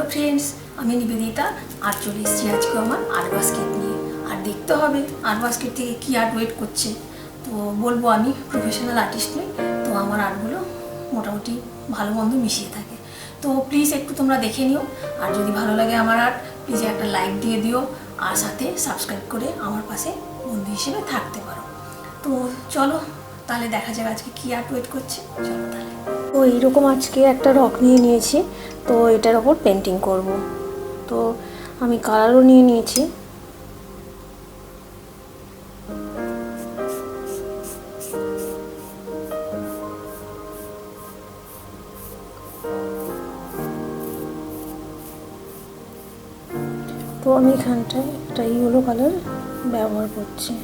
Hello friends, আমি নিবেদিতা আর চলে এসেছি আজকে আমার আর্ট বাস্কেট নিয়ে। আর দেখতে হবে আর্ট বাস্কেট থেকে কী আর্ট ওয়েট করছে। তো বলবো আমি প্রফেশনাল আর্টিস্ট নই, তো আমার আর্টগুলো মোটামুটি ভালো মন্দ মিশিয়ে থাকে। তো প্লিজ একটু তোমরা দেখে নিও, আর যদি ভালো লাগে আমার আর্ট প্লিজ একটা লাইক দিয়ে দিও, আর সাথে সাবস্ক্রাইব করে আমার পাশে বন্ধু হিসেবে থাকতে পারো। তো চলো তাহলে দেখা যাবে আজকে কী আর্ট ওয়েট করছে। চলো তাহলে। তো এইরকম আজকে একটা রক নিয়ে নিয়েছি, তো এটার ওপর পেন্টিং করব। তো আমি কালারও নিয়ে নিয়েছি। তো আমি এখানটায় একটা ইয়েলো কালার ব্যবহার করছি।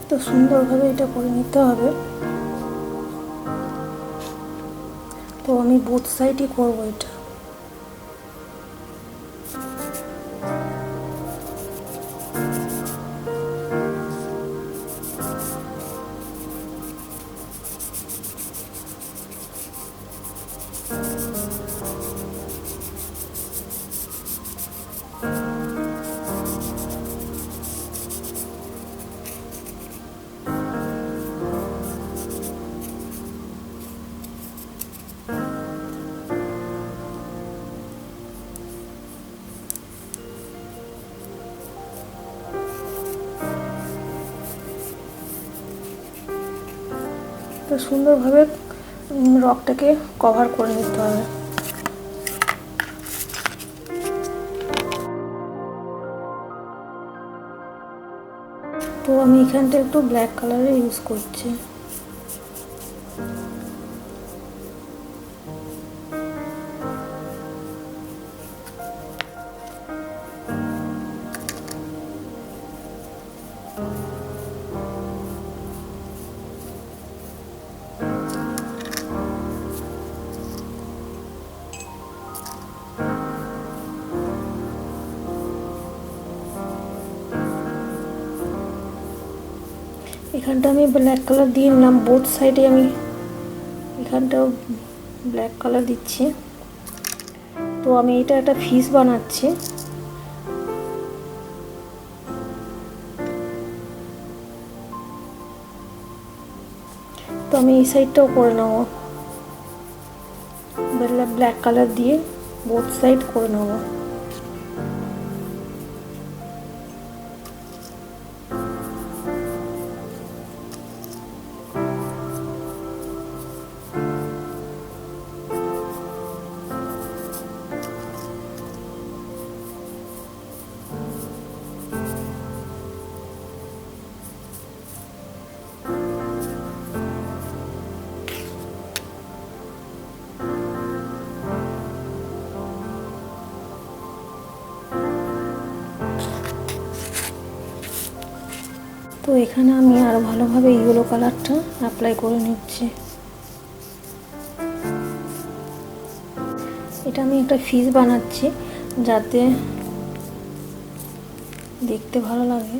তো সুন্দরভাবে এটা করে নিতে হবে। তো আমি বোথ সাইডই করবো এটা। তো সুন্দরভাবে রকটাকে কভার করে নিতে হবে। তো আমি এখানটা একটু ব্ল্যাক কালারের ইউজ করছি। এখানটা আমি ব্ল্যাক কালার দিয়ে নিলাম, বোথ সাইডে আমি এখানটাও ব্ল্যাক কালার দিচ্ছি। তো আমি এটা একটা ফিশ বানাচ্ছি। তো আমি এই সাইডটাও করে নেবো, ব্ল্যাক কালার দিয়ে বোথ সাইড করে নেবো। তো এখানে আমি আরো ভালোভাবে ইয়েলো কালারটা অ্যাপ্লাই করে নিচ্ছি। এটা আমি একটা ফিশ বানাচ্ছি যাতে দেখতে ভালো লাগে।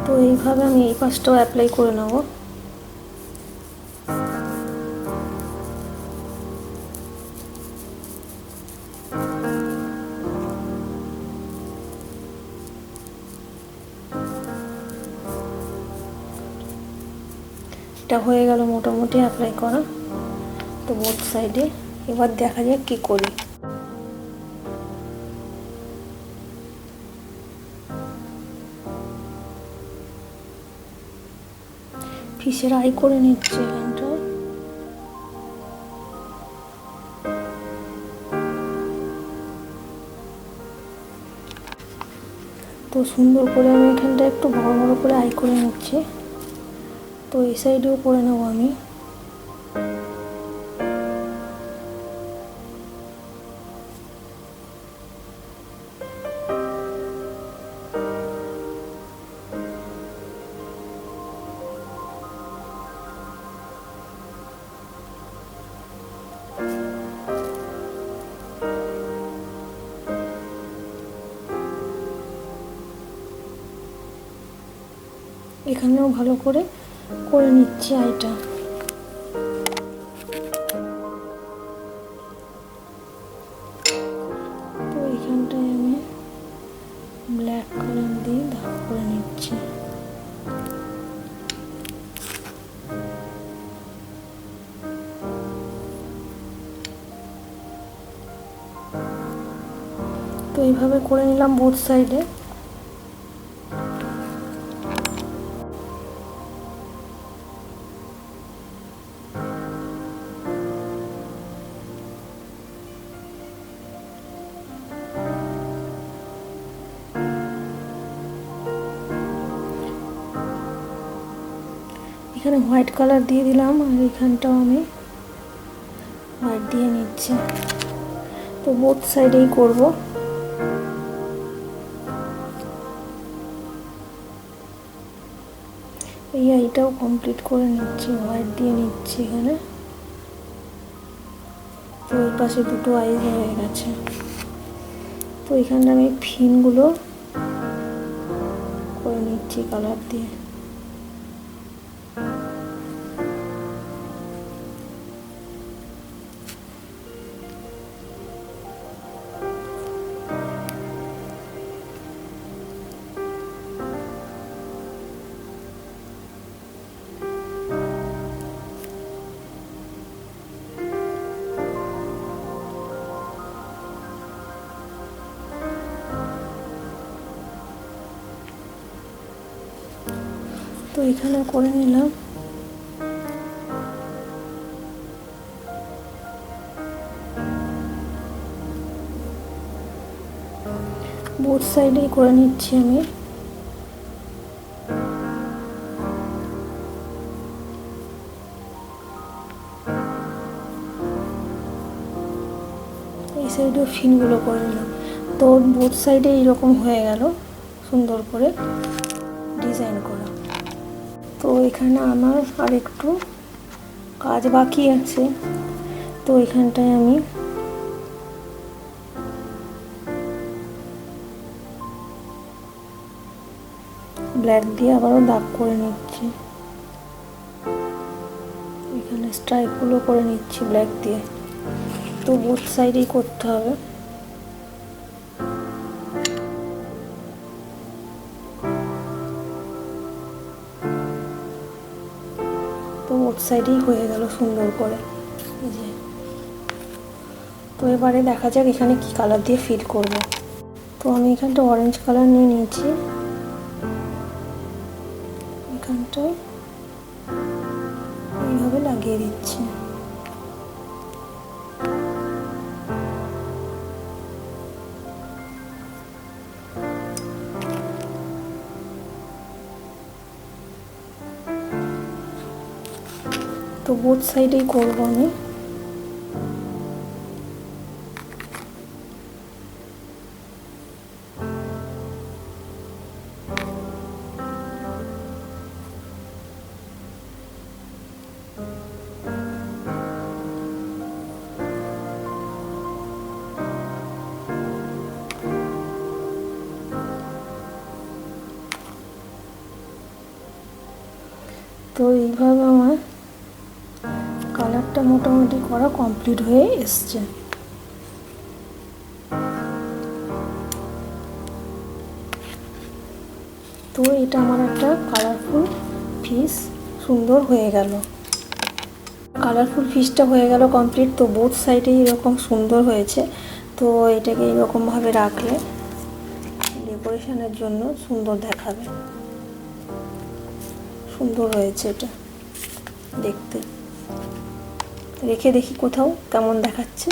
তো এইভাবে আমি এই পাশটাও অ্যাপ্লাই করে নেব। এটা হয়ে গেল মোটামুটি অ্যাপ্লাই করা। তো বোথ সাইডে এবার দেখা যাক কি করি। ফিশের আই করে নিচ্ছে এখানটায়। তো সুন্দর করে আমি এখানটা একটু বড় বড় করে আই করে নিচ্ছি। তো এই সাইডেও করে নেব আমি। এখানেও ভালো করে করে নিচ্ছি আইটা। তো এখানটায় আমি ব্ল্যাক কালার দিয়ে দাগ করে নিচ্ছি। তো এইভাবে করে নিলাম বোথ সাইডে। এখানে হোয়াইট কালার দিয়ে দিলাম আর এখানটাও আমি হোয়াইট দিয়ে নিচ্ছি। তো বোথ সাইডেই করব। এই আইটাও কমপ্লিট করে নিচ্ছি, হোয়াইট দিয়ে নিচ্ছি এখানে। তো এই পাশে দুটো আই হয়ে গেছে। তো এখানে আমি ফিনগুলো করে নিচ্ছি কালার দিয়ে। তো এখানে করে নিলাম। বোথ সাইডেই করে নিচ্ছি আমি। এই সাইডেও ফিনগুলো করে নিলাম। তো বোথ সাইডে এইরকম হয়ে গেল সুন্দর করে ডিজাইন করা। তো এখানে আমার আর একটু কাজ বাকি আছে। তো এখানটায় আমি ব্ল্যাক দিয়ে আবারও দাগ করে নিচ্ছি। এখানে স্ট্রাইপগুলো করে নিচ্ছি ব্ল্যাক দিয়ে। তো বোথ সাইডেই করতে হবে। তো বোথ সাইডেই হয়ে গেল সুন্দর করে। তো এবারে দেখা যাক এখানে কি কালার দিয়ে ফিল করব। তো আমি এখানটা অরেঞ্জ কালার নিয়ে নিয়েছি। এখানটায় এইভাবে লাগিয়ে দিচ্ছি। তো বোথ সাইডেই করবো আমি। তো এইভাবে আমার কালারটা মোটামুটি করা কমপ্লিট হয়ে এসছে। তো এটা আমার একটা কালারফুল ফিস সুন্দর হয়ে গেল। কালারফুল ফিসটা হয়ে গেল কমপ্লিট। তো বোথ সাইডে এরকম সুন্দর হয়েছে। তো এটাকে এরকমভাবে রাখলে ডেকোরেশনের জন্য সুন্দর দেখাবে। সুন্দর হয়েছে এটা দেখতে। রেখে দেখি কোথাও কেমন দেখাচ্ছে।